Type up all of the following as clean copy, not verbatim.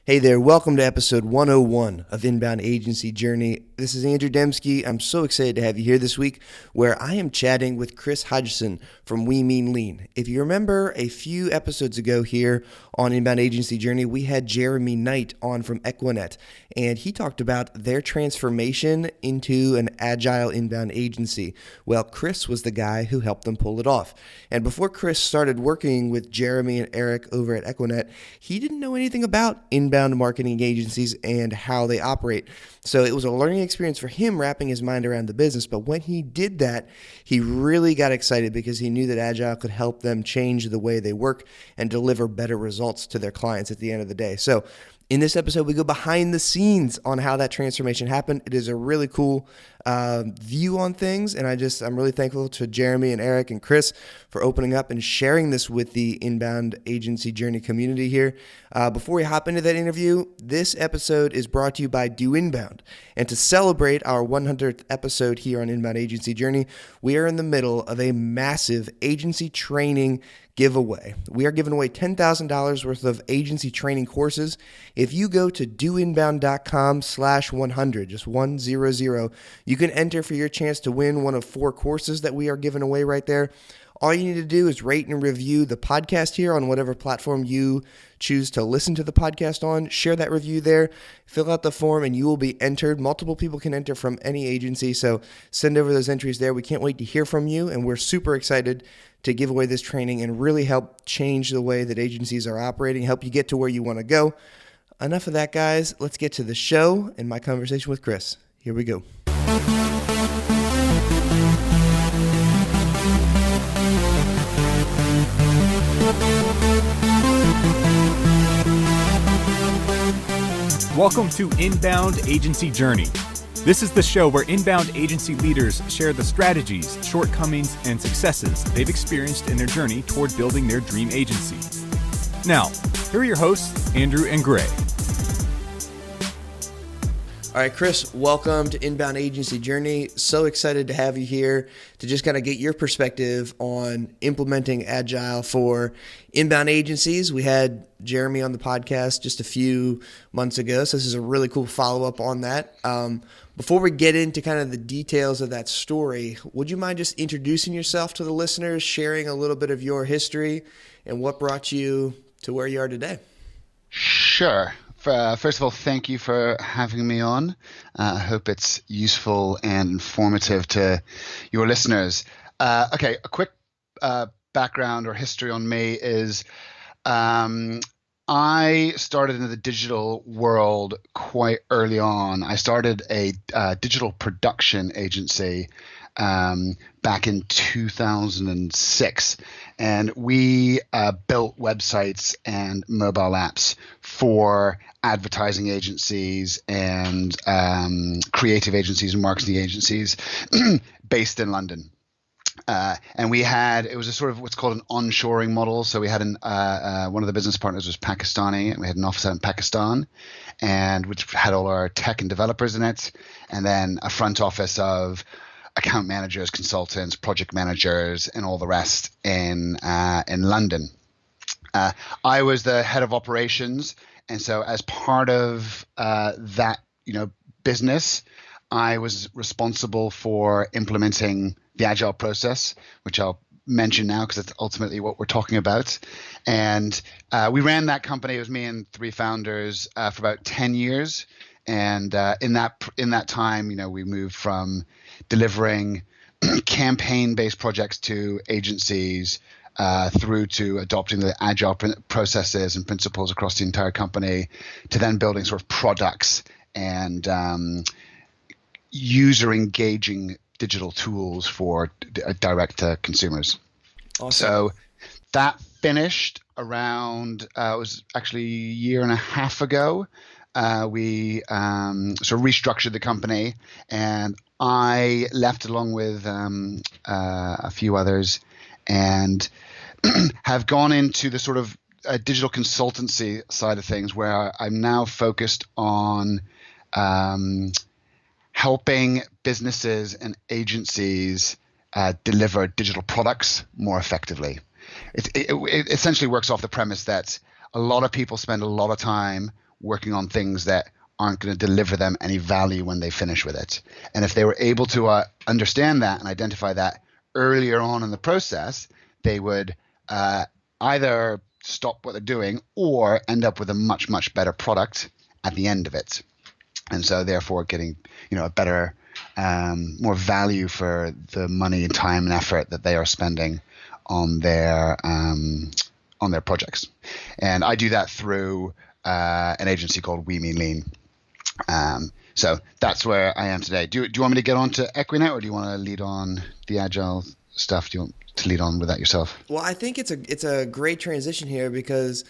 Hey there, welcome to episode 101 of Inbound Agency Journey. This is Andrew Dembski. I'm so excited to have you here this week where I am chatting with Chris Hodgson from We Mean Lean. If you remember a few episodes ago here on Inbound Agency Journey, we had Jeremy Knight on from Equinet, and he talked about their transformation into an agile inbound agency. Well, Chris was the guy who helped them pull it off. And before Chris started working with Jeremy and Eric over at Equinet, he didn't know anything about inbound marketing agencies and how they operate. So it was a learning experience for him wrapping his mind around the business. But when he did that, he really got excited because he knew that Agile could help them change the way they work and deliver better results to their clients at the end of the day. So in this episode, we go behind the scenes on how that transformation happened. It is a really cool view on things, and I'm really thankful to Jeremy and Eric and Chris for opening up and sharing this with the Inbound Agency Journey community here. Before we hop into that interview, this episode is brought to you by Do Inbound. And to celebrate our 100th episode here on Inbound Agency Journey, we are in the middle of a massive agency training giveaway. We are giving away $10,000 worth of agency training courses. If you go to doinbound.com/100, just 100, you can enter for your chance to win one of 4 courses that we are giving away right there. All you need to do is rate and review the podcast here on whatever platform you choose to listen to the podcast on. Share that review there, fill out the form, and you will be entered. Multiple people can enter from any agency, so send over those entries there. We can't wait to hear from you, and we're super excited to give away this training and really help change the way that agencies are operating, help you get to where you want to go. Enough of that, guys. Let's get to the show and my conversation with Chris. Here we go. Welcome to Inbound Agency Journey. This is the show where inbound agency leaders share the strategies, shortcomings, and successes they've experienced in their journey toward building their dream agency. Now, here are your hosts, Andrew and Gray. All right, Chris, welcome to Inbound Agency Journey. So excited to have you here to just kind of get your perspective on implementing Agile for inbound agencies. We had Jeremy on the podcast just a few months ago, so this is a really cool follow-up on that. Before we get into kind of the details of that story, would you mind just introducing yourself to the listeners, sharing a little bit of your history and what brought you to where you are today? Sure. First of all, thank you for having me on. I hope it's useful and informative to your listeners. Okay, a quick background or history on me is I started in the digital world quite early on. I started a digital production agency back in 2006. And we built websites and mobile apps for advertising agencies and creative agencies and marketing agencies based in London. And it was a sort of what's called an onshoring model. So we had one of the business partners was Pakistani, and we had an office out in Pakistan, and which had all our tech and developers in it, and then a front office of account managers, consultants, project managers, and all the rest in London. I was the head of operations, and so as part of that business, I was responsible for implementing the Agile process, which I'll mention now because it's ultimately what we're talking about. And we ran that company. It was me and 3 founders for about 10 years. And in that time, we moved from delivering campaign-based projects to agencies through to adopting the Agile processes and principles across the entire company, to then building sort of products and user-engaging digital tools for direct to consumers. Awesome. So that finished around, it was actually a year and a half ago. We sort of restructured the company, and I left along with a few others, and have gone into the sort of digital consultancy side of things, where I'm now focused on helping businesses and agencies deliver digital products more effectively. It essentially works off the premise that a lot of people spend a lot of time working on things that aren't going to deliver them any value when they finish with it. And if they were able to understand that and identify that earlier on in the process, they would either stop what they're doing or end up with a much, much better product at the end of it. And so therefore getting, a better, more value for the money and time and effort that they are spending on their projects. And I do that through an agency called We Mean Lean. So that's where I am today. Do you want me to get on to Equinet, or do you want to lead on the Agile stuff? Do you want to lead on with that yourself? Well, I think it's a great transition here because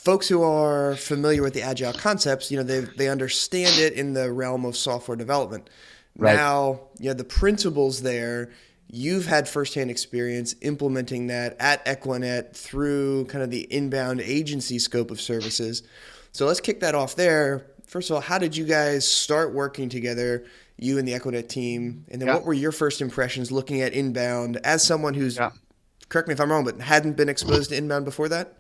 folks who are familiar with the Agile concepts, they understand it in the realm of software development. Right. Now, the principles there, you've had firsthand experience implementing that at Equinet through kind of the inbound agency scope of services. So let's kick that off there. First of all, how did you guys start working together, you and the Equinet team? And then what were your first impressions looking at inbound as someone who's, correct me if I'm wrong, but hadn't been exposed to inbound before that?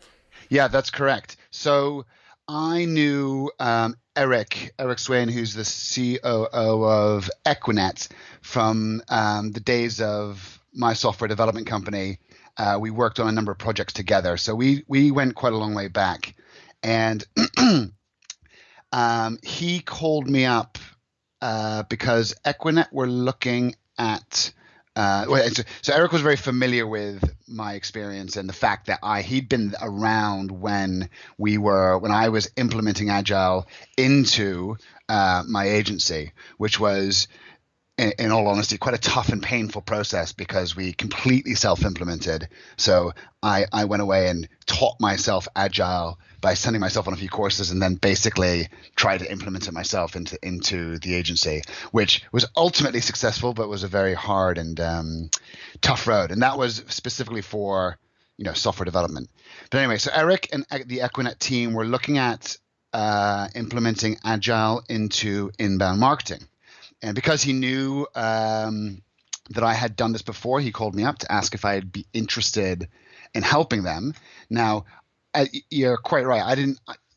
Yeah, that's correct. So I knew Eric Swain, who's the COO of Equinet, from the days of my software development company. We worked on a number of projects together. So we went quite a long way back. And he called me up because Equinet were looking at so Eric was very familiar with my experience and the fact that he'd been around when I was implementing Agile into my agency, which was, in all honesty, quite a tough and painful process because we completely self-implemented. So I went away and taught myself Agile by sending myself on a few courses and then basically tried to implement it myself into the agency, which was ultimately successful, but was a very hard and tough road. And that was specifically for, software development. But anyway, so Eric and the Equinet team were looking at implementing Agile into inbound marketing. And because he knew that I had done this before, he called me up to ask if I'd be interested in helping them. Now, you're quite right.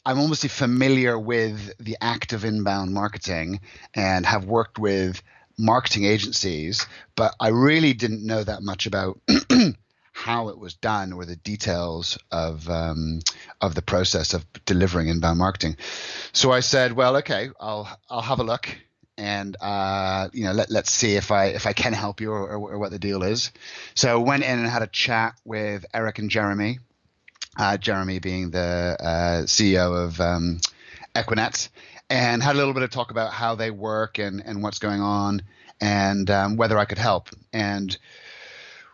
I'm almost familiar with the act of inbound marketing and have worked with marketing agencies, but I really didn't know that much about how it was done or the details of the process of delivering inbound marketing. So I said, well, okay, I'll have a look. And let's see if I can help you or what the deal is. So went in and had a chat with Eric and Jeremy. Jeremy being the CEO of Equinet, and had a little bit of talk about how they work and what's going on and whether I could help. And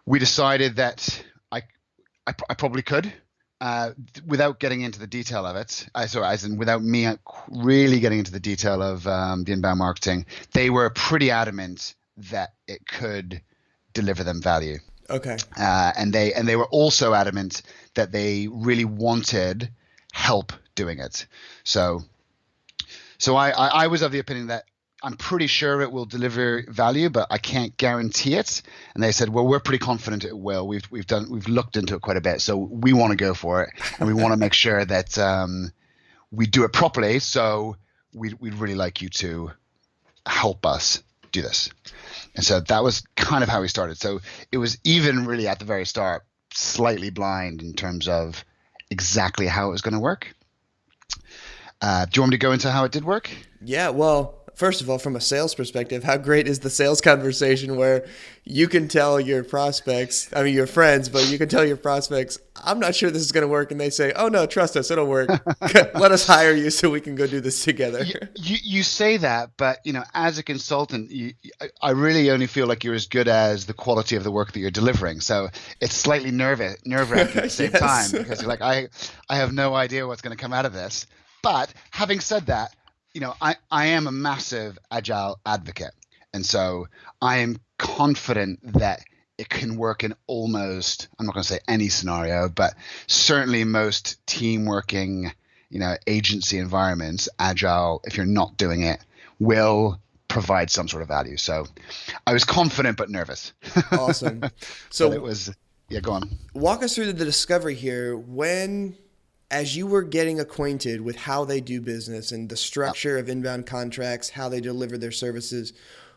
we decided that I probably could. Without getting into the detail of it, without me really getting into the detail of the inbound marketing, they were pretty adamant that it could deliver them value. Okay. And they were also adamant that they really wanted help doing it. So I was of the opinion that I'm pretty sure it will deliver value, but I can't guarantee it. And they said, well, we're pretty confident it will. We've looked into it quite a bit, so we want to go for it, and we want to make sure that we do it properly. So we'd really like you to help us do this. And so that was kind of how we started. So it was even really at the very start, slightly blind in terms of exactly how it was going to work. Do you want me to go into how it did work? Yeah, well, first of all, from a sales perspective, how great is the sales conversation where you can tell your prospects, your friends, but you can tell your prospects, I'm not sure this is going to work. And they say, oh, no, trust us, it'll work. Let us hire you so we can go do this together. You say that, but, as a consultant, I really only feel like you're as good as the quality of the work that you're delivering. So it's slightly nerve-wracking at the same time because you're like, I have no idea what's going to come out of this. But having said that, I am a massive Agile advocate. And so I am confident that it can work in almost, I'm not going to say any scenario, but certainly most team working, agency environments, Agile, if you're not doing it, will provide some sort of value. So I was confident but nervous. Awesome. So it was, go on. Walk us through the discovery here. When as you were getting acquainted with how they do business and the structure of inbound contracts, how they deliver their services,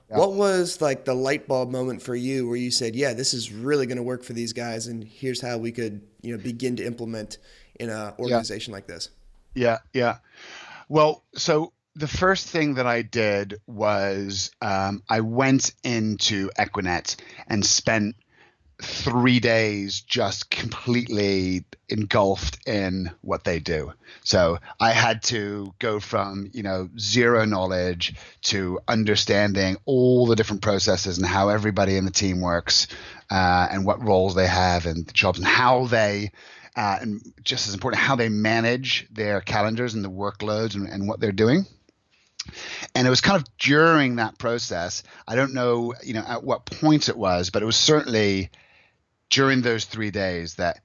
what was like the light bulb moment for you where you said, yeah, this is really going to work for these guys, and here's how we could, begin to implement in an organization like this? Yeah. Well, so the first thing that I did was I went into Equinet and spent 3 days just completely engulfed in what they do. So I had to go from, zero knowledge to understanding all the different processes and how everybody in the team works, and what roles they have and jobs, and how they, and just as important, how they manage their calendars and the workloads and what they're doing. And it was kind of during that process, I don't know, at what point it was, but it was certainly during those 3 days that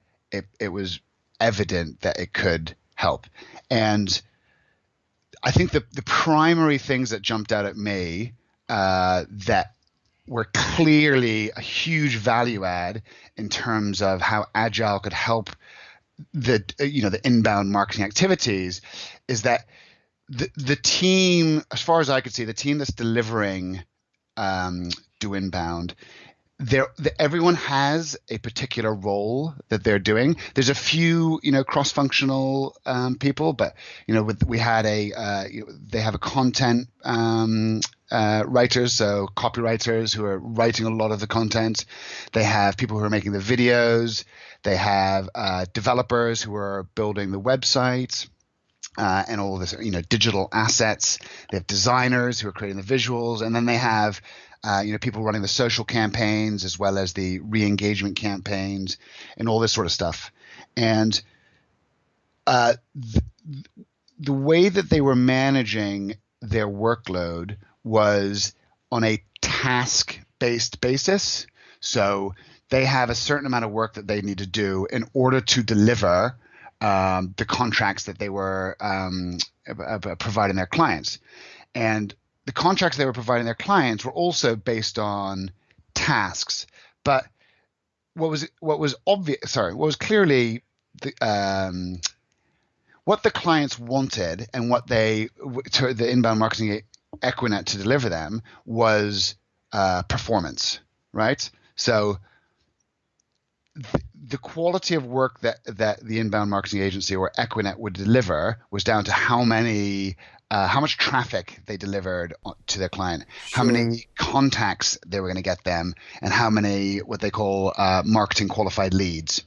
it was evident that it could help. And I think the primary things that jumped out at me that were clearly a huge value add in terms of how Agile could help the inbound marketing activities is that the team, as far as I could see, the team that's delivering Do Inbound, everyone has a particular role that they're doing. There's a few, cross-functional people, but we had they have a content writers, so copywriters who are writing a lot of the content. They have people who are making the videos. They have developers who are building the website. And all of this, digital assets. They have designers who are creating the visuals, and then they have people running the social campaigns as well as the re-engagement campaigns and all this sort of stuff. And the way that they were managing their workload was on a task-based basis. So they have a certain amount of work that they need to do in order to deliver the contracts that they were providing their clients. And the contracts they were providing their clients were also based on tasks. But what was clearly what the clients wanted and what the inbound marketing Equinet to deliver them was performance, right? So the quality of work that the inbound marketing agency or Equinet would deliver was down to how much traffic they delivered to their client, how many contacts they were going to get them, and how many what they call marketing qualified leads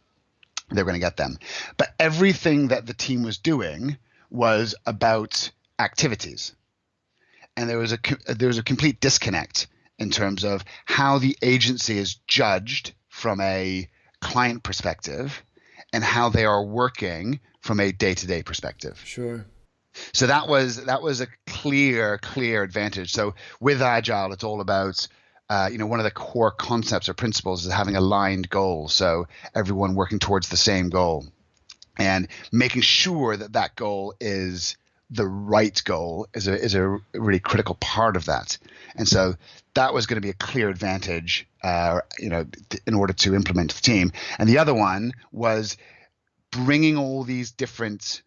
they were going to get them. But everything that the team was doing was about activities, and there was a complete disconnect in terms of how the agency is judged from a client perspective and how they are working from a day-to-day perspective. Sure. So that was a clear advantage. So with Agile, it's all about one of the core concepts or principles is having aligned goals. So everyone working towards the same goal and making sure that goal is the right goal is a really critical part of that. And so that was going to be a clear advantage, in order to implement the team. And the other one was bringing all these different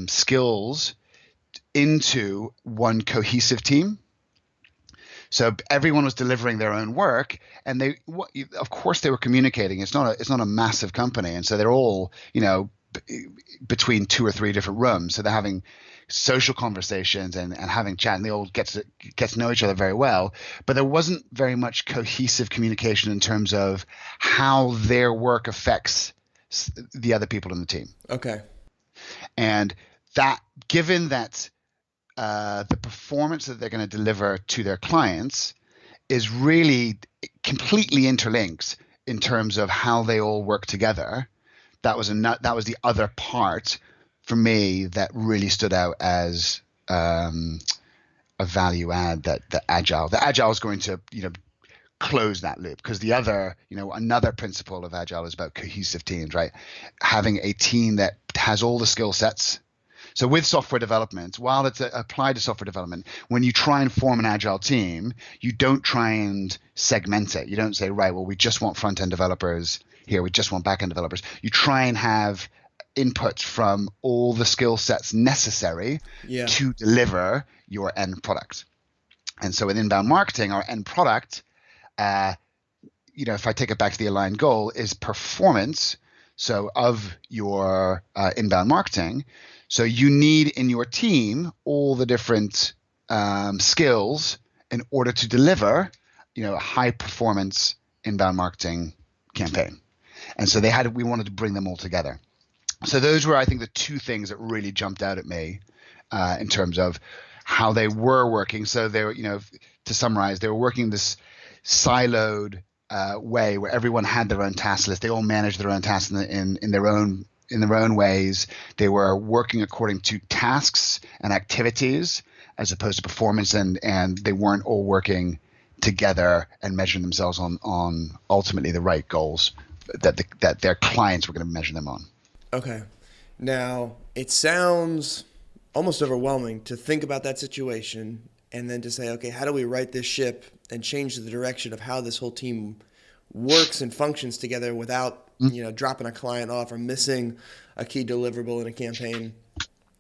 skills into one cohesive team. So everyone was delivering their own work, and of course they were communicating. It's not a massive company, and so they're all between 2 or 3 different rooms. So they're having social conversations and having chat, and they all get to know each other very well. But there wasn't very much cohesive communication in terms of how their work affects the other people in the team. Okay. And that, given that the performance that they're going to deliver to their clients is really completely interlinked in terms of how they all work together, that was the other part for me that really stood out as a value add that Agile is going to close that loop, because the other another principle of Agile is about cohesive teams, right? Having a team that has all the skill sets. So with software development, while it's applied to software development, when you try and form an Agile team, you don't try and segment it. You don't say, right, well, we just want front-end developers here, we just want back-end developers. You try and have input from all the skill sets necessary to deliver your end product. And so in inbound marketing, our end product, if I take it back to the aligned goal, is performance. So of your inbound marketing, so you need in your team all the different skills in order to deliver, a high performance inbound marketing campaign. And so we wanted to bring them all together. So those were, I think, the two things that really jumped out at me in terms of how they were working. So they were, to summarize, they were working this siloed way where everyone had their own task list. They all managed their own tasks in their own ways. They were working according to tasks and activities as opposed to performance, and they weren't all working together and measuring themselves on ultimately the right goals that their clients were going to measure them on. Okay. Now, it sounds almost overwhelming to think about that situation and then to say, okay, how do we right this ship and change the direction of how this whole team works and functions together without, dropping a client off or missing a key deliverable in a campaign?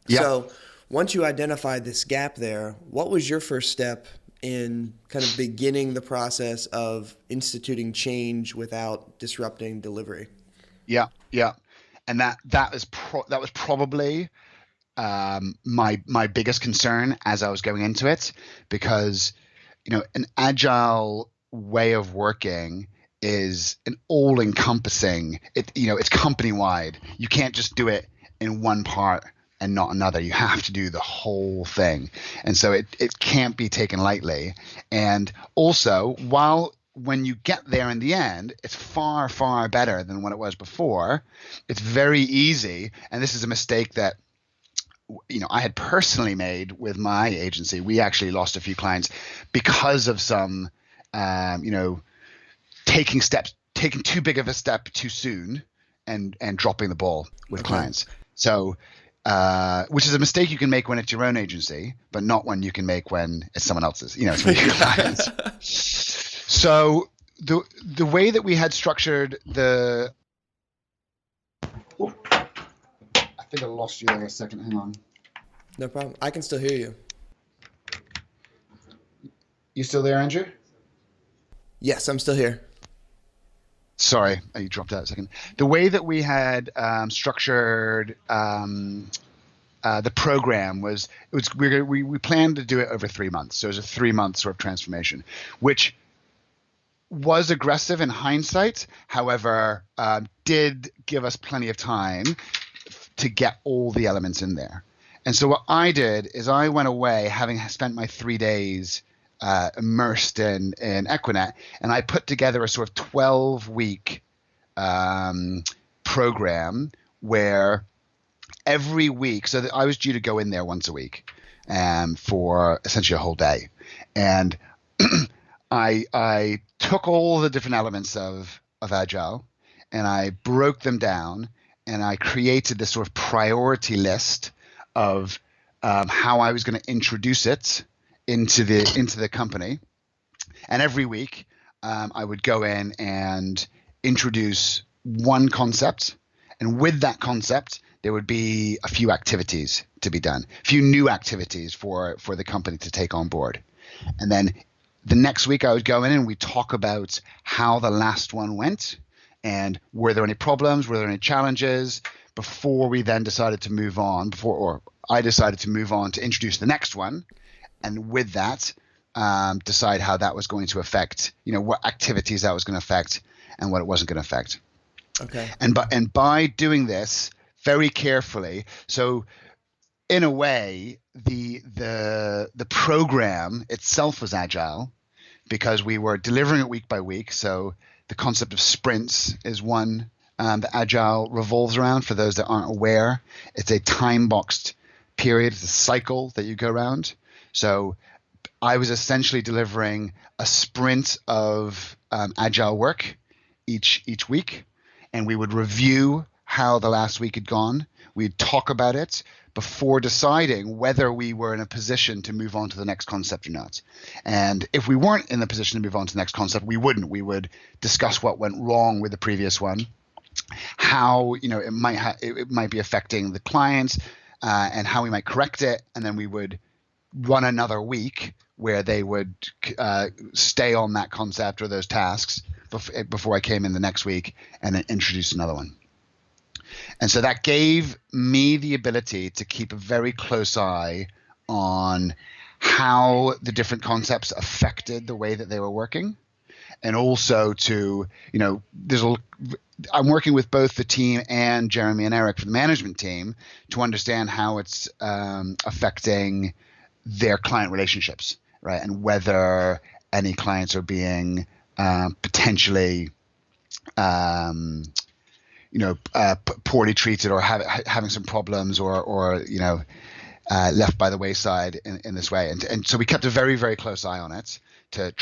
Yeah. So once you identified this gap there, what was your first step in kind of beginning the process of instituting change without disrupting delivery? Yeah. And that was probably my biggest concern as I was going into it, because an agile way of working is an all-encompassing. It's company-wide. You can't just do it in one part and not another. You have to do the whole thing, and so it can't be taken lightly. And also, when you get there in the end, it's far, far better than what it was before. It's very easy, and this is a mistake that I had personally made with my agency. We actually lost a few clients because of some, taking too big of a step too soon and dropping the ball with clients. So, which is a mistake you can make when it's your own agency, but not one you can make when it's someone else's. It's when your clients. So the way that we had structured I think I lost you there a second. Hang on. No problem. I can still hear you. You still there, Andrew? Yes, I'm still here. Sorry, you dropped out a second. The way that we had structured the program was we planned to do it over 3 months. So it was a 3-month sort of transformation, which was aggressive in hindsight. However, did give us plenty of time to get all the elements in there. And so what I did is I went away, having spent my 3 days immersed in Equinet, and I put together a sort of 12-week program where every week, so that I was due to go in there once a week for essentially a whole day. And I took all the different elements of Agile and I broke them down, and I created this sort of priority list of how I was going to introduce it into the company. And every week I would go in and introduce one concept, and with that concept there would be a few activities to be done, a few new activities for the company to take on board. And then the next week I would go in and we talk about how the last one went, and were there any problems, were there any challenges, before we then decided to move on, I decided to move on to introduce the next one. And with that, decide how that was going to affect, what activities that was going to affect and what it wasn't going to affect. Okay. And by doing this very carefully, so in a way, the program itself was agile because we were delivering it week by week. So the concept of sprints is one that Agile revolves around. For those that aren't aware, it's a time-boxed period. It's a cycle that you go around. So I was essentially delivering a sprint of Agile work each week, and we would review how the last week had gone. We'd talk about it before deciding whether we were in a position to move on to the next concept or not. And if we weren't in a position to move on to the next concept, we wouldn't. We would discuss what went wrong with the previous one how it might be affecting the clients, and how we might correct it, and then we would run another week where they would stay on that concept or those tasks before I came in the next week and then introduce another one. And so that gave me the ability to keep a very close eye on how the different concepts affected the way that they were working. And also to, I'm working with both the team and Jeremy and Eric for the management team to understand how it's affecting their client relationships, right? And whether any clients are being potentially poorly treated or having some problems or left by the wayside in this way. And so we kept a very, very close eye on it to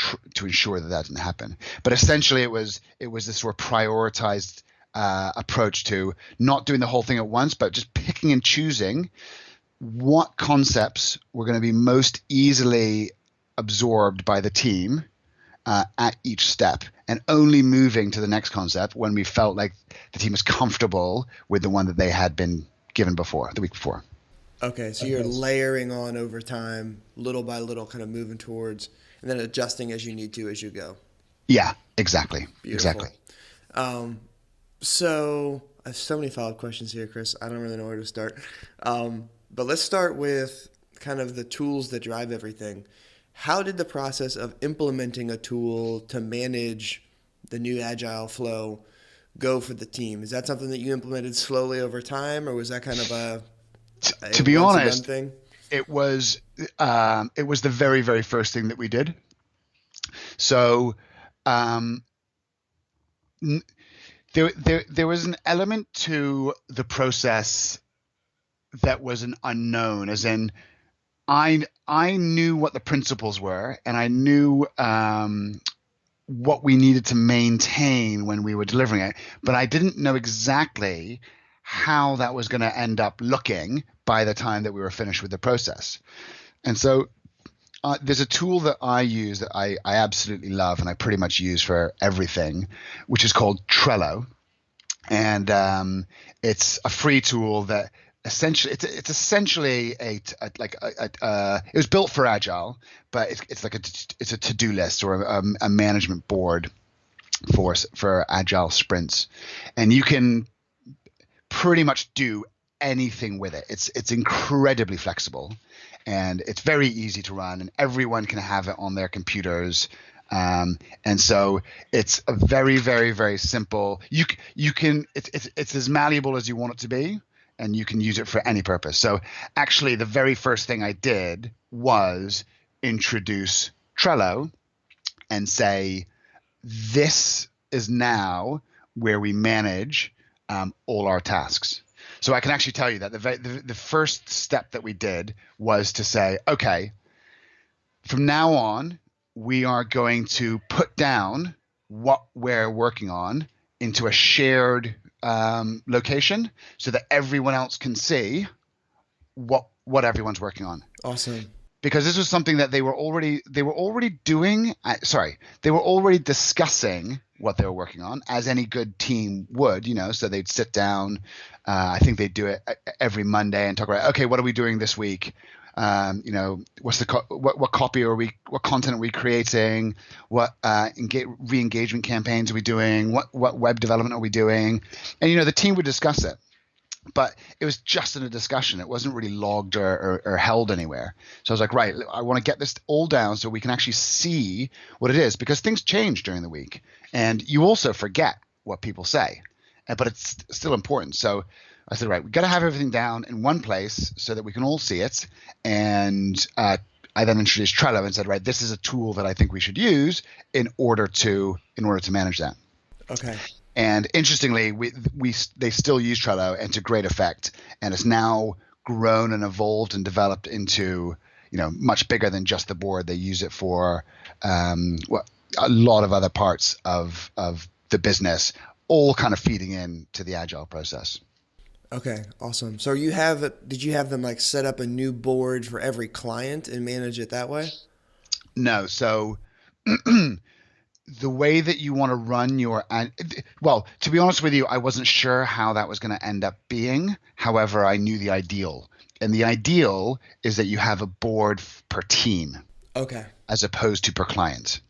ensure that didn't happen. But essentially it was this sort of prioritized approach to not doing the whole thing at once, but just picking and choosing what concepts were going to be most easily absorbed by the team at each step, and only moving to the next concept when we felt like the team was comfortable with the one that they had been given before, the week before. Okay, so you're layering on over time, little by little, kind of moving towards, and then adjusting as you need to as you go. Yeah, exactly. Beautiful. Exactly. So I have so many follow-up questions here, Chris. I don't really know where to start. But let's start with kind of the tools that drive everything. How did the process of implementing a tool to manage the new Agile flow go for the team? Is that something that you implemented slowly over time, or was that kind of a to be honest thing? It was the very, very first thing that we did. So there was an element to the process that was an unknown, as in I knew what the principles were, and I knew what we needed to maintain when we were delivering it, but I didn't know exactly how that was going to end up looking by the time that we were finished with the process. And so there's a tool that I use that I absolutely love, and I pretty much use for everything, which is called Trello. And it's a free tool that essentially it's essentially it was built for Agile, but it's a to-do list or a management board for Agile sprints, and you can pretty much do anything with it. It's incredibly flexible, and it's very easy to run, and everyone can have it on their computers. And so it's a very, very, very simple. You can it's as malleable as you want it to be, and you can use it for any purpose. So actually, the very first thing I did was introduce Trello and say, this is now where we manage all our tasks. So I can actually tell you that the first step that we did was to say, okay, from now on, we are going to put down what we're working on into a shared location so that everyone else can see what everyone's working on. Awesome. Because this was something that they were already doing. They were already discussing what they were working on, as any good team would, So they'd sit down. I think they'd do it every Monday and talk about, okay, what are we doing this week? What's what copy are we? What content are we creating? What re-engagement campaigns are we doing? What web development are we doing? And the team would discuss it. But it was just in a discussion. It wasn't really logged or held anywhere. So I was like, right, I want to get this all down so we can actually see what it is, because things change during the week. And you also forget what people say, but it's still important. So I said, right, we've got to have everything down in one place so that we can all see it. And I then introduced Trello and said, right, this is a tool that I think we should use in order to manage that. Okay. And interestingly, they still use Trello, and to great effect. And it's now grown and evolved and developed into, much bigger than just the board. They use it for a lot of other parts of the business, all kind of feeding into the Agile process. Okay, awesome. So did you have them like set up a new board for every client and manage it that way? No. So the way that you want to run well, to be honest with you, I wasn't sure how that was going to end up being. However, I knew the ideal. And the ideal is that you have a board per team. Okay. As opposed to per client.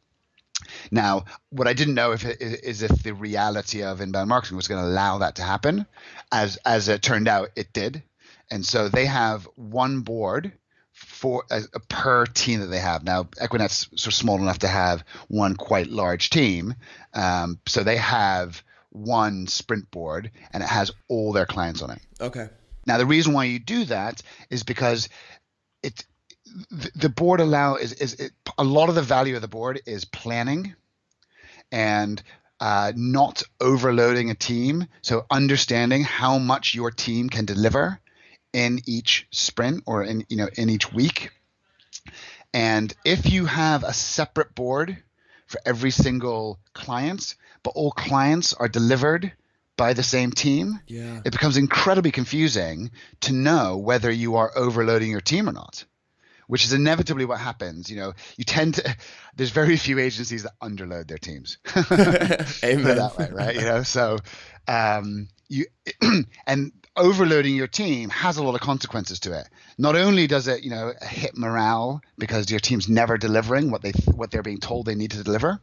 Now, what I didn't know is if the reality of inbound marketing was going to allow that to happen. As it turned out, it did. And so they have one board for per team that they have. Now, Equinet's sort of small enough to have one quite large team. So they have one sprint board, and it has all their clients on it. Okay. Now, the reason why you do that is because the board a lot of the value of the board is planning and not overloading a team. So understanding how much your team can deliver in each sprint or in each week. And if you have a separate board for every single client, but all clients are delivered by the same team, it becomes incredibly confusing to know whether you are overloading your team or not, which is inevitably what happens. There's very few agencies that underload their teams. Amen. Put it that way, right? So and overloading your team has a lot of consequences to it. Not only does it, hit morale because your team's never delivering what they're being told they need to deliver,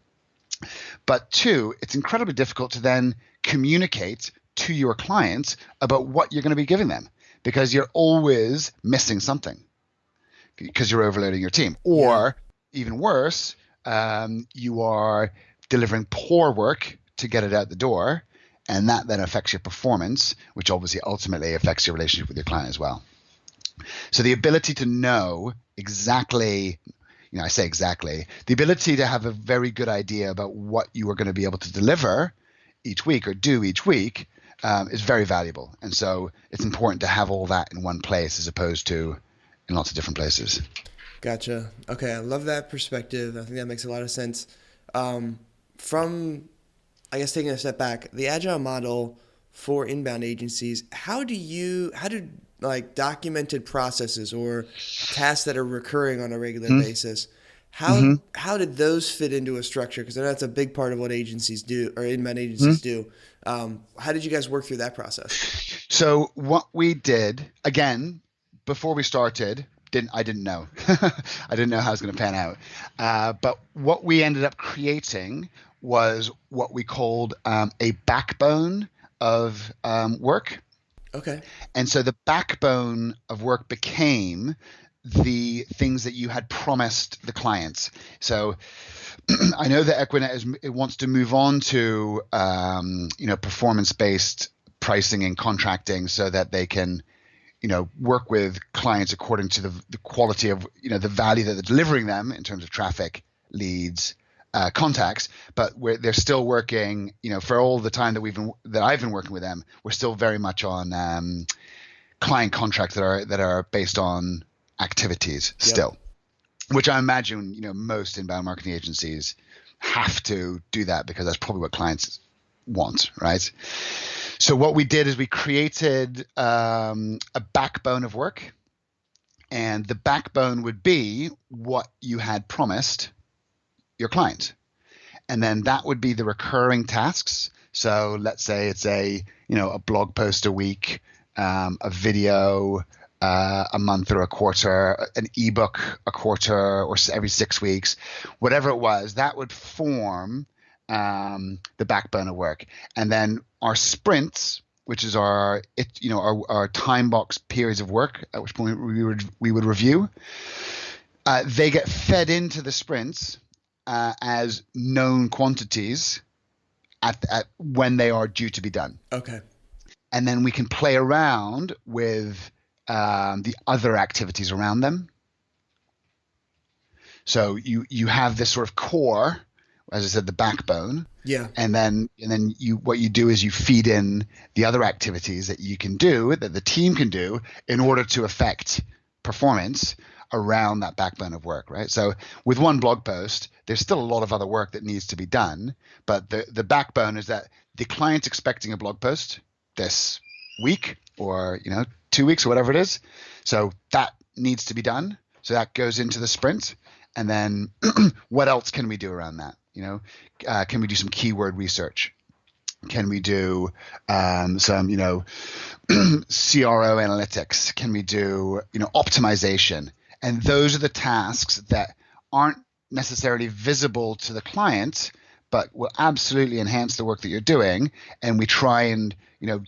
but two, it's incredibly difficult to then communicate to your clients about what you're going to be giving them, because you're always missing something because you're overloading your team. Or even worse, you are delivering poor work to get it out the door, and that then affects your performance, which obviously ultimately affects your relationship with your client as well. So the ability to know exactly, I say exactly, the ability to have a very good idea about what you are going to be able to deliver each week or do each week is very valuable. And so it's important to have all that in one place as opposed to in lots of different places. Gotcha. Okay, I love that perspective. I think that makes a lot of sense. From, I guess, taking a step back, the Agile model for inbound agencies, how do like documented processes or tasks that are recurring on a regular basis, how did those fit into a structure? Because I know that's a big part of what agencies do, or inbound agencies do. How did you guys work through that process? So what we did, again, before we started, I didn't know. I didn't know how it was going to pan out. But what we ended up creating was what we called a backbone of work. Okay. And so the backbone of work became the things that you had promised the clients. So I know that Equinet wants to move on to performance-based pricing and contracting so that they can work with clients according to the quality of the value that they're delivering them in terms of traffic, leads, contacts. But they're still working, for all the time that I've been working with them, we're still very much on client contracts that are based on activities still, which I imagine most inbound marketing agencies have to do that because that's probably what clients want, right? So what we did is we created a backbone of work, and the backbone would be what you had promised your client. And then that would be the recurring tasks. So let's say it's a blog post a week, a video a month or a quarter, an ebook a quarter or every 6 weeks, whatever it was, that would form the backbone of work. And then our sprints, which is our time box periods of work, at which point we would review, they get fed into the sprints as known quantities at when they are due to be done. Okay. And then we can play around with the other activities around them. So you have this sort of core, as I said, the backbone. Yeah. And then what you do is you feed in the other activities that you can do, that the team can do, in order to affect performance around that backbone of work, right? So with one blog post, there's still a lot of other work that needs to be done, but the backbone is that the client's expecting a blog post this week or 2 weeks or whatever it is. So that needs to be done. So that goes into the sprint. And then what else can we do around that? Can we do some keyword research? Can we do some, CRO analytics? Can we do, optimization? And those are the tasks that aren't necessarily visible to the client, but will absolutely enhance the work that you're doing. And we try and,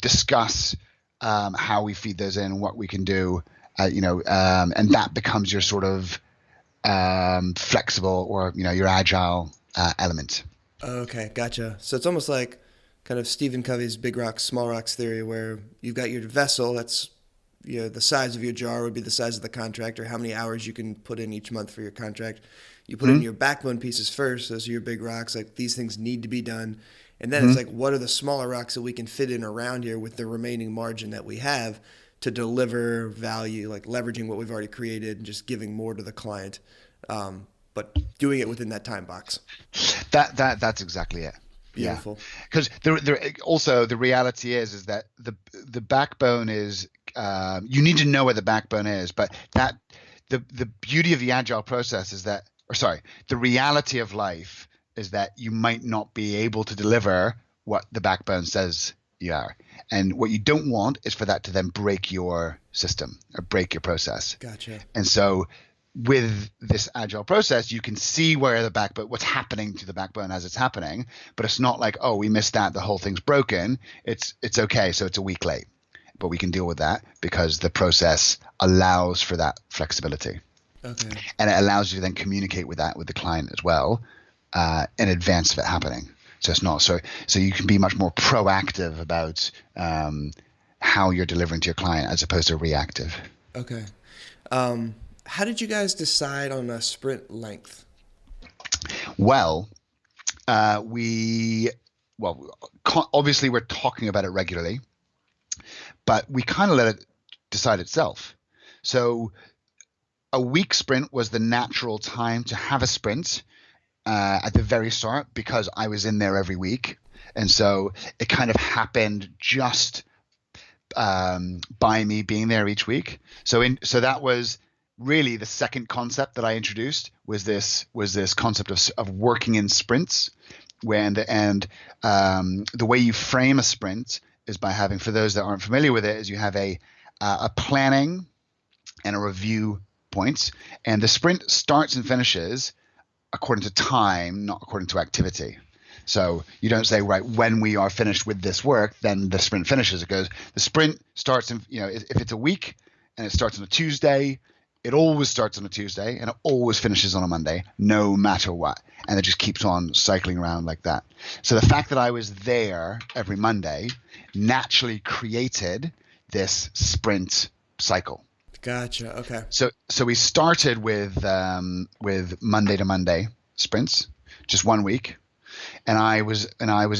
discuss how we feed those in, what we can do, and that becomes your sort of flexible or, your agile element. Okay, gotcha. So it's almost like kind of Stephen Covey's big rocks, small rocks theory, where you've got your vessel that's the size of your jar would be the size of the contract, or how many hours you can put in each month for your contract. You put in your backbone pieces first, those are your big rocks, like these things need to be done. And then it's like, what are the smaller rocks that we can fit in around here with the remaining margin that we have to deliver value, like leveraging what we've already created and just giving more to the client, but doing it within that time box. That's exactly it. Beautiful. Because also the reality is that the backbone is you need to know where the backbone is, but that the beauty of the agile process is that, the reality of life is that you might not be able to deliver what the backbone says you are, and what you don't want is for that to then break your system or break your process. Gotcha. And so with this agile process, you can see where the backbone, what's happening to the backbone as it's happening, but it's not like, oh, we missed that, the whole thing's broken. It's okay, so it's a week late, but we can deal with that because the process allows for that flexibility. Okay. And it allows you to then communicate with that with the client as well in advance of it happening. So it's not so you can be much more proactive about how you're delivering to your client as opposed to reactive. Okay. How did you guys decide on a sprint length? Well, obviously we're talking about it regularly, but we kind of let it decide itself. So a week sprint was the natural time to have a sprint at the very start because I was in there every week. And so it kind of happened just by me being there each week. So that was really the second concept that I introduced was this concept of working in sprints. The way you frame a sprint is by having, for those that aren't familiar with it, is you have a planning and a review points, and the sprint starts and finishes according to time, not according to activity. So you don't say, right, when we are finished with this work, then the sprint finishes. It goes, the sprint starts in, if it's a week and it starts on a Tuesday, it always starts on a Tuesday and it always finishes on a Monday, no matter what. And it just keeps on cycling around like that. So the fact that I was there every Monday naturally created this sprint cycle. Gotcha. Okay. So we started with Monday to Monday sprints, just 1 week, and I was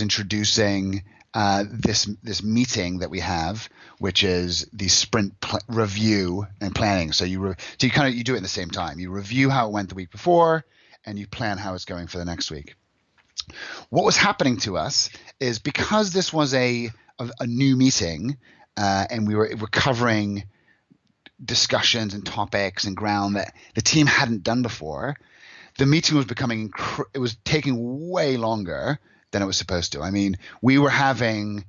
introducing this meeting that we have, which is the sprint review and planning. So you do it at the same time. You review how it went the week before, and you plan how it's going for the next week. What was happening to us is because this was a new meeting, and we're covering discussions and topics and ground that the team hadn't done before, the meeting was it was taking way longer than it was supposed to. I mean, we were having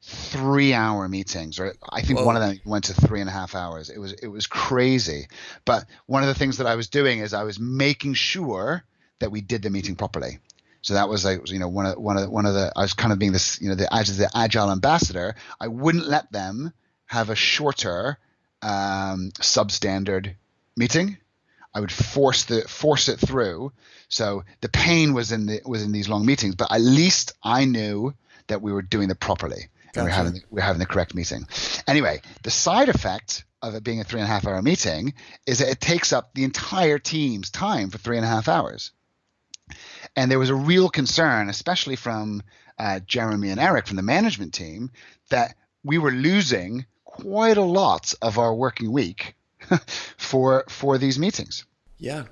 3-hour meetings, or I think one of them went to 3.5 hours. It was crazy. But one of the things that I was doing is I was making sure that we did the meeting properly. So that was like, one of the I was kind of being this, as the agile ambassador, I wouldn't let them have a shorter substandard meeting. I would force it through. So the pain was in these long meetings, but at least I knew that we were doing it properly. And Gotcha. we're having the correct meeting. Anyway, the side effect of it being a 3.5 hour meeting is that it takes up the entire team's time for 3.5 hours. And there was a real concern, especially from Jeremy and Eric from the management team, that we were losing quite a lot of our working week for these meetings. Yeah.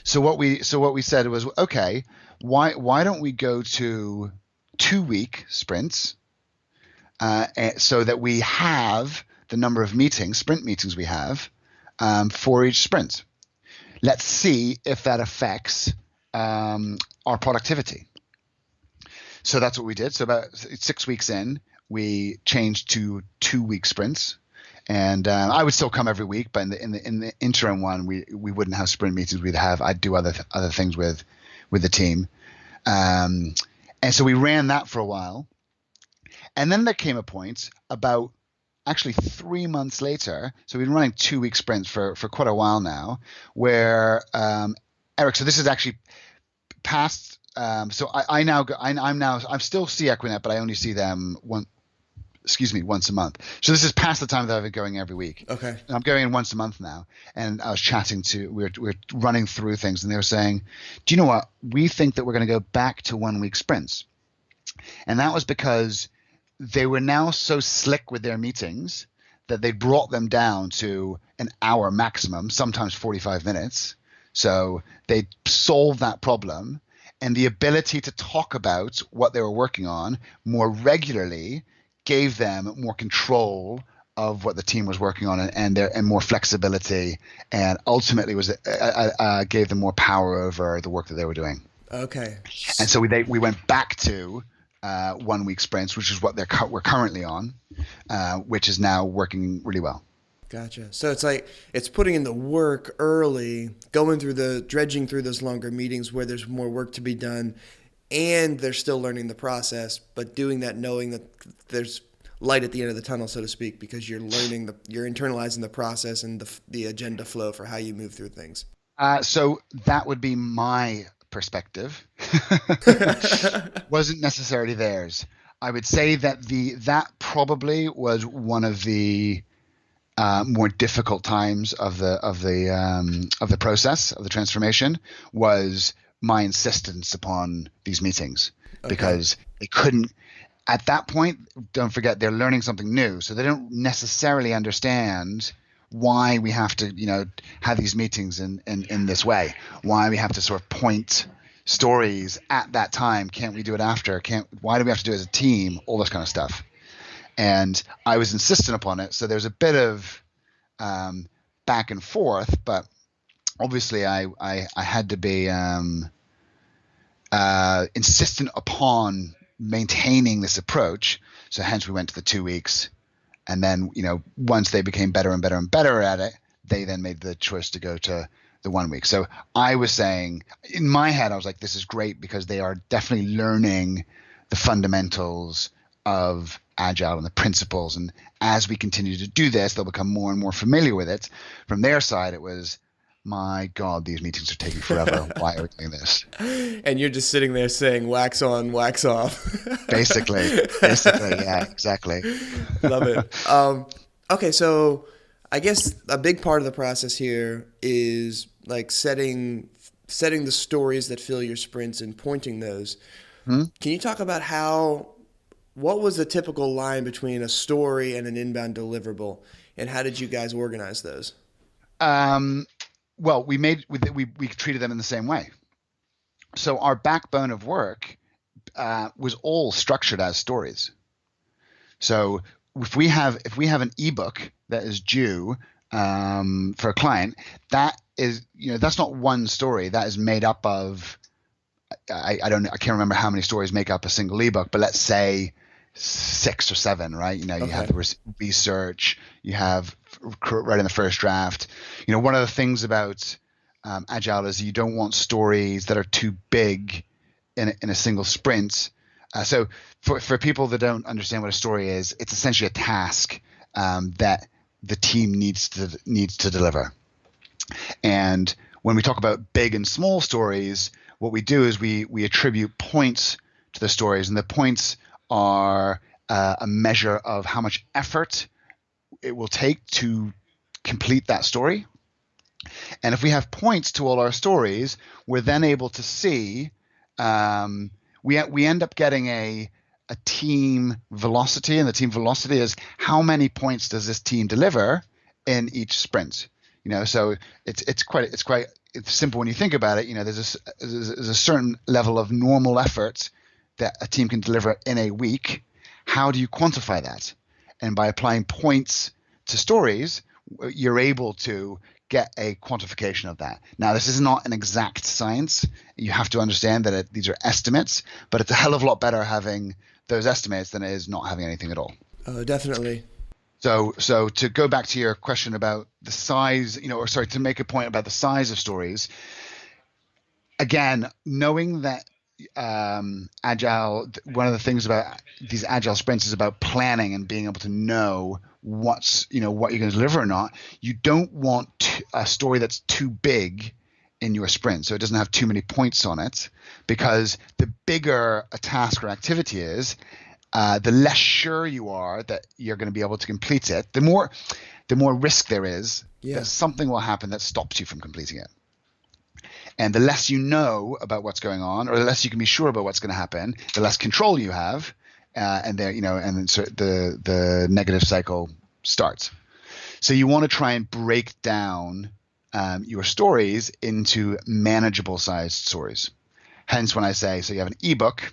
So what we said was, okay, why don't we go to 2-week sprints, so that we have the number of sprint meetings we have for each sprint. Let's see if that affects our productivity. So that's what we did. So about 6 weeks in, we changed to 2-week sprints. And I would still come every week, but in the interim one, we wouldn't have sprint meetings. I'd do other things with the team, and so we ran that for a while. And then there came a point about actually 3 months later. So we've been running 2-week sprints for quite a while now, where Eric. So this is actually past. So I still see Equinet, but I only see them once a month. So this is past the time that I've been going every week. Okay. And I'm going in once a month now. And I was chatting we're running through things, and they were saying, do you know what? We think that we're going to go back to 1-week sprints. And that was because they were now so slick with their meetings that they brought them down to an hour maximum, sometimes 45 minutes. So they solved that problem, and the ability to talk about what they were working on more regularly gave them more control of what the team was working on, and more flexibility, and ultimately gave them more power over the work that they were doing. Okay. And so we went back to 1-week sprints, which is what we're currently on, which is now working really well. Gotcha. So it's putting in the work early, dredging through those longer meetings where there's more work to be done, and they're still learning the process, but doing that knowing that there's light at the end of the tunnel, so to speak, because you're internalizing the process and the agenda flow for how you move through things. So that would be my perspective. Wasn't necessarily theirs. I would say that that probably was one of the more difficult times of the process of the transformation, was my insistence upon these meetings. Okay. Because they couldn't, at that point, don't forget, they're learning something new, so they don't necessarily understand why we have to have these meetings in this way, why we have to sort of point stories at that time, can't we do it after, why do we have to do it as a team, all this kind of stuff. And I was insistent upon it, so there's a bit of back and forth, but obviously I had to be insistent upon maintaining this approach. So hence we went to the 2 weeks, and then once they became better and better and better at it, they then made the choice to go to the 1 week. So I was saying, in my head, I was like, this is great because they are definitely learning the fundamentals of Agile and the principles, and as we continue to do this, they'll become more and more familiar with it. From their side, it was, my God, these meetings are taking forever. Why are we doing this? And you're just sitting there saying, wax on, wax off. Basically, yeah, exactly. Love it. Okay, so I guess a big part of the process here is like setting the stories that fill your sprints and pointing those. Can you talk about what was the typical line between a story and an inbound deliverable, and how did you guys organize those? Well, we treated them in the same way. So our backbone of work was all structured as stories. So if we have an ebook that is due for a client, that is that's not one story. That is made up of I can't remember how many stories make up a single ebook, but let's say 6 or 7, right? You have the research, you have writing the first draft. One of the things about Agile is you don't want stories that are too big in a single sprint. So for people that don't understand what a story is, it's essentially a task that the team needs to deliver. And when we talk about big and small stories, what we do is we attribute points to the stories, and the points are a measure of how much effort it will take to complete that story. And if we have points to all our stories, we're then able to see we end up getting a team velocity, and the team velocity is how many points does this team deliver in each sprint. So it's quite simple when you think about it. There's a certain level of normal effort that a team can deliver in a week. How do you quantify that? And by applying points to stories, you're able to get a quantification of that. Now, this is not an exact science. You have to understand that these are estimates, but it's a hell of a lot better having those estimates than it is not having anything at all. Oh, definitely. So to go back to your question about the size, to make a point about the size of stories, again, knowing that Agile, one of the things about these Agile sprints is about planning and being able to know what you're going to deliver or not. You don't want a story that's too big in your sprint, so it doesn't have too many points on it, because the bigger a task or activity is, the less sure you are that you're going to be able to complete it, the more risk there is that something will happen that stops you from completing it. And the less you know about what's going on, or the less you can be sure about what's going to happen, the less control you have, and so the negative cycle starts. So you want to try and break down your stories into manageable sized stories. Hence, when I say, so you have an ebook,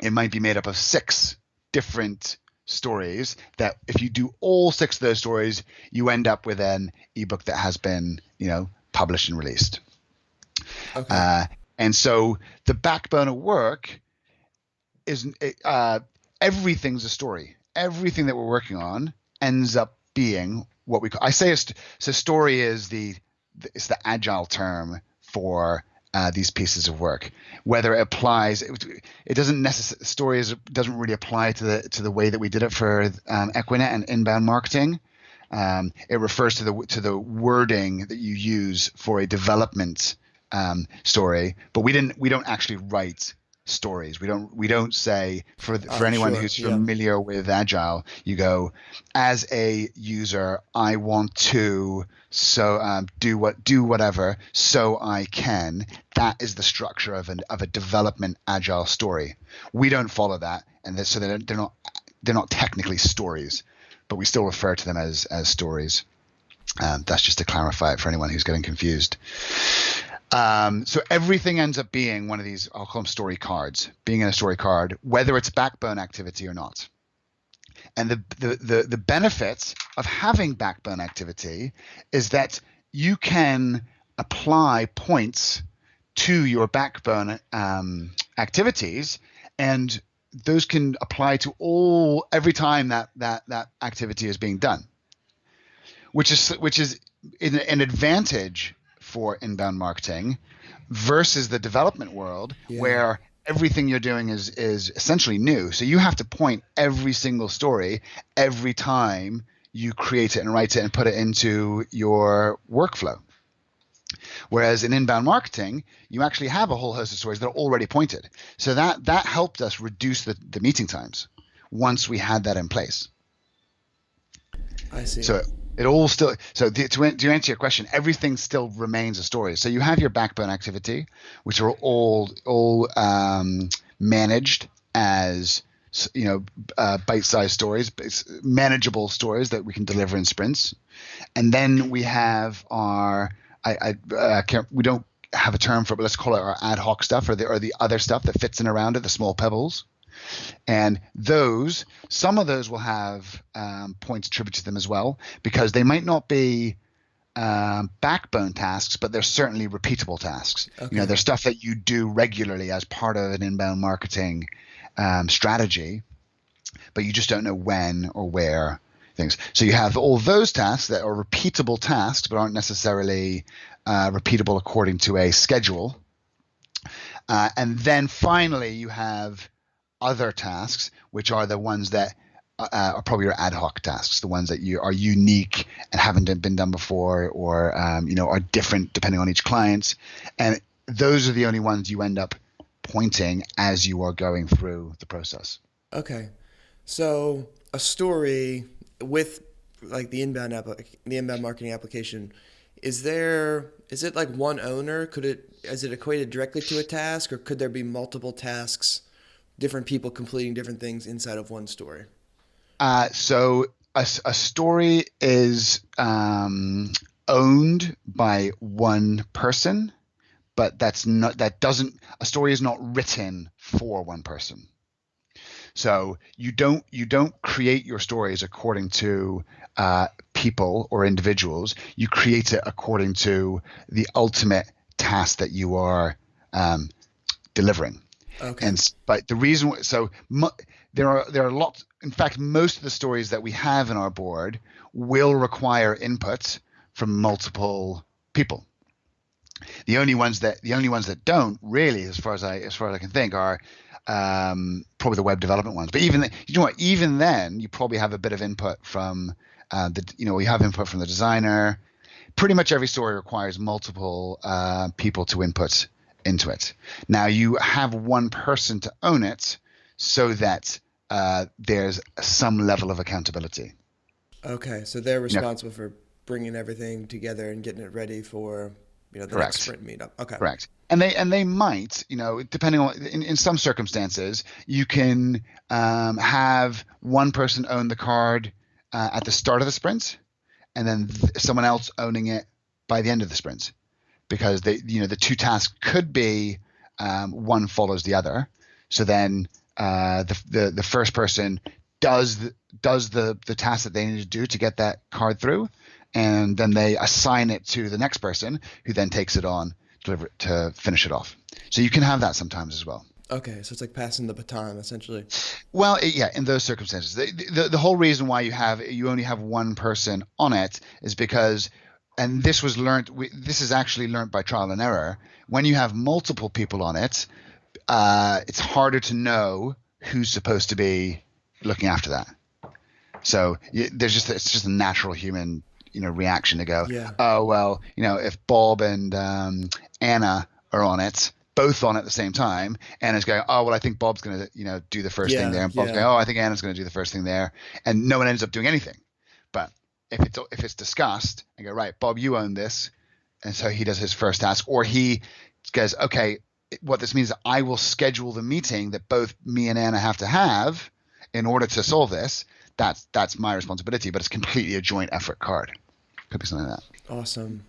it might be made up of 6 different stories that if you do all 6 of those stories, you end up with an ebook that has been, published and released. Okay. And so the backbone of work is everything's a story. Everything that we're working on ends up being what we call, I say so story is it's the Agile term for these pieces of work. Whether it applies, it doesn't necessarily, stories doesn't really apply to the way that we did it for Equinet and inbound marketing. It refers to the wording that you use for a development story, but we don't actually write stories. We don't say for anyone who's familiar with Agile, you go, as a user, I want to do whatever so I can. That is the structure of a development Agile story. We don't follow that, and so they're not technically stories, but we still refer to them as stories. That's just to clarify it for anyone who's getting confused. So everything ends up being one of these, I'll call them story cards, being in a story card, whether it's backbone activity or not. And the benefit of having backbone activity is that you can apply points to your backbone activities, and those can apply to every time that activity is being done, which is an advantage for inbound marketing versus the development world, where everything you're doing is essentially new. So you have to point every single story every time you create it and write it and put it into your workflow. Whereas in inbound marketing, you actually have a whole host of stories that are already pointed. So that helped us reduce the meeting times once we had that in place. I see. So it all still, so to answer your question, everything still remains a story. So you have your backbone activity, which are all managed as bite-sized stories, manageable stories that we can deliver in sprints. And then we have our we don't have a term for it, but let's call it our ad hoc stuff, or the other stuff that fits in around it, the small pebbles. And some of those will have points attributed to them as well, because they might not be backbone tasks, but they're certainly repeatable tasks. Okay. They're stuff that you do regularly as part of an inbound marketing strategy, but you just don't know when or where things. So you have all those tasks that are repeatable tasks, but aren't necessarily repeatable according to a schedule. And then finally, you have other tasks, which are the ones that are probably your ad hoc tasks, the ones that you are unique and haven't been done before, or are different depending on each client. And those are the only ones you end up pointing as you are going through the process. Okay, so a story with like the inbound marketing application, is it like one owner? Is it equated directly to a task, or could there be multiple tasks, different people completing different things inside of one story? So a story is owned by one person, but a story is not written for one person. So you don't create your stories according to people or individuals. You create it according to the ultimate task that you are delivering. Okay. But the reason, there are lots. In fact, most of the stories that we have in our board will require input from multiple people. The only ones that don't really, as far as I can think, are probably the web development ones. But even then, you probably have a bit of input from you have input from the designer. Pretty much every story requires multiple people to input into it. Now you have one person to own it, so that there's some level of accountability. Okay, so they're responsible for bringing everything together and getting it ready for the next sprint meetup. Okay, correct. And they might, depending on in some circumstances, you can have one person own the card at the start of the sprint, and then someone else owning it by the end of the sprint, because the two tasks could be one follows the other. So then the first person does the task that they need to do to get that card through, and then they assign it to the next person, who then takes it on, deliver it to finish it off. So you can have that sometimes as well. Okay, so it's like passing the baton, essentially. Well, in those circumstances, the whole reason why you only have one person on it is because, and this is actually learned by trial and error. When you have multiple people on it, it's harder to know who's supposed to be looking after that. So it's just a natural human reaction to go, oh well, if Bob and Anna are on it, both on at the same time, Anna's going, oh well, I think Bob's going to do the first thing there, and Bob's going, oh, I think Anna's going to do the first thing there, and no one ends up doing anything. But if it's discussed and go, right, Bob, you own this, and so he does his first task, or he goes, okay, what this means is I will schedule the meeting that both me and Anna have to have in order to solve this. That's my responsibility, but it's completely a joint effort card. Could be something like that. Awesome.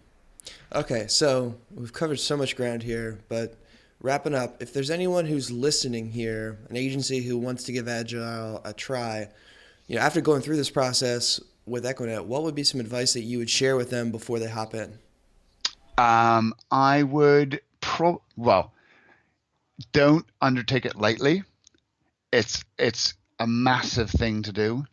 Okay, so we've covered so much ground here, but wrapping up, if there's anyone who's listening here, an agency who wants to give Agile a try, after going through this process with Equinet, what would be some advice that you would share with them before they hop in? I would don't undertake it lightly. It's a massive thing to do,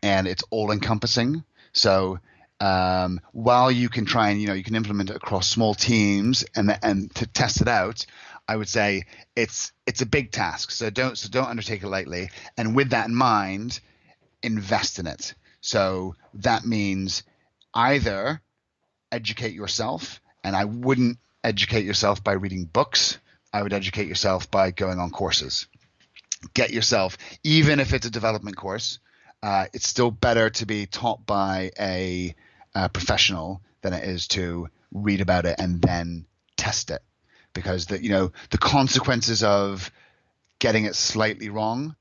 and it's all encompassing. So while you can try and you can implement it across small teams and to test it out, I would say it's a big task. So don't undertake it lightly. And with that in mind, invest in it. So that means either educate yourself, and I wouldn't educate yourself by reading books. I would educate yourself by going on courses. Get yourself, even if it's a development course, it's still better to be taught by a professional than it is to read about it and then test it, because the consequences of getting it slightly wrong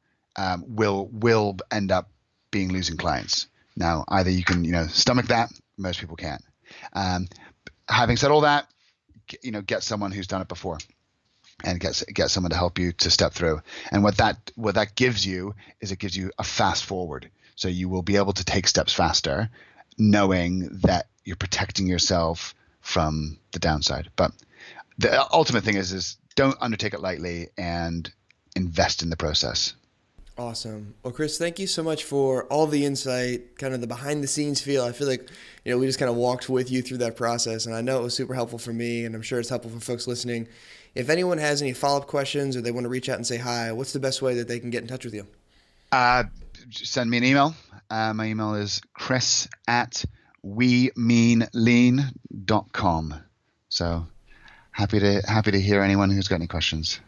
will end up being losing clients. Now, either you can stomach that, most people can't. Having said all that, get someone who's done it before, and get someone to help you to step through. And what that gives you is it gives you a fast forward. So you will be able to take steps faster, knowing that you're protecting yourself from the downside. But the ultimate thing is don't undertake it lightly and invest in the process. Awesome. Well, Chris, thank you so much for all the insight, kind of the behind the scenes feel. I feel like, we just kind of walked with you through that process, and I know it was super helpful for me, and I'm sure it's helpful for folks listening. If anyone has any follow-up questions or they want to reach out and say hi, what's the best way that they can get in touch with you? Send me an email. My email is chris@wemeanlean.com. So happy to hear anyone who's got any questions.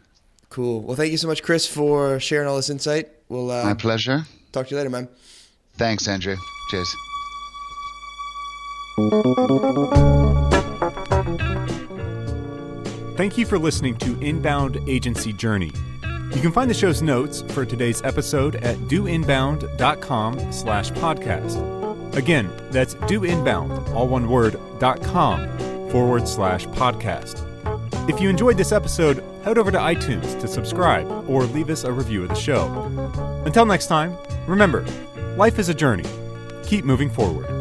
Cool. Well, thank you so much, Chris, for sharing all this insight. My pleasure. Talk to you later, man. Thanks, Andrew. Cheers. Thank you for listening to Inbound Agency Journey. You can find the show's notes for today's episode at doinbound.com/podcast. Again, that's doinbound, all one word, .com/podcast. If you enjoyed this episode, head over to iTunes to subscribe or leave us a review of the show. Until next time, remember, life is a journey. Keep moving forward.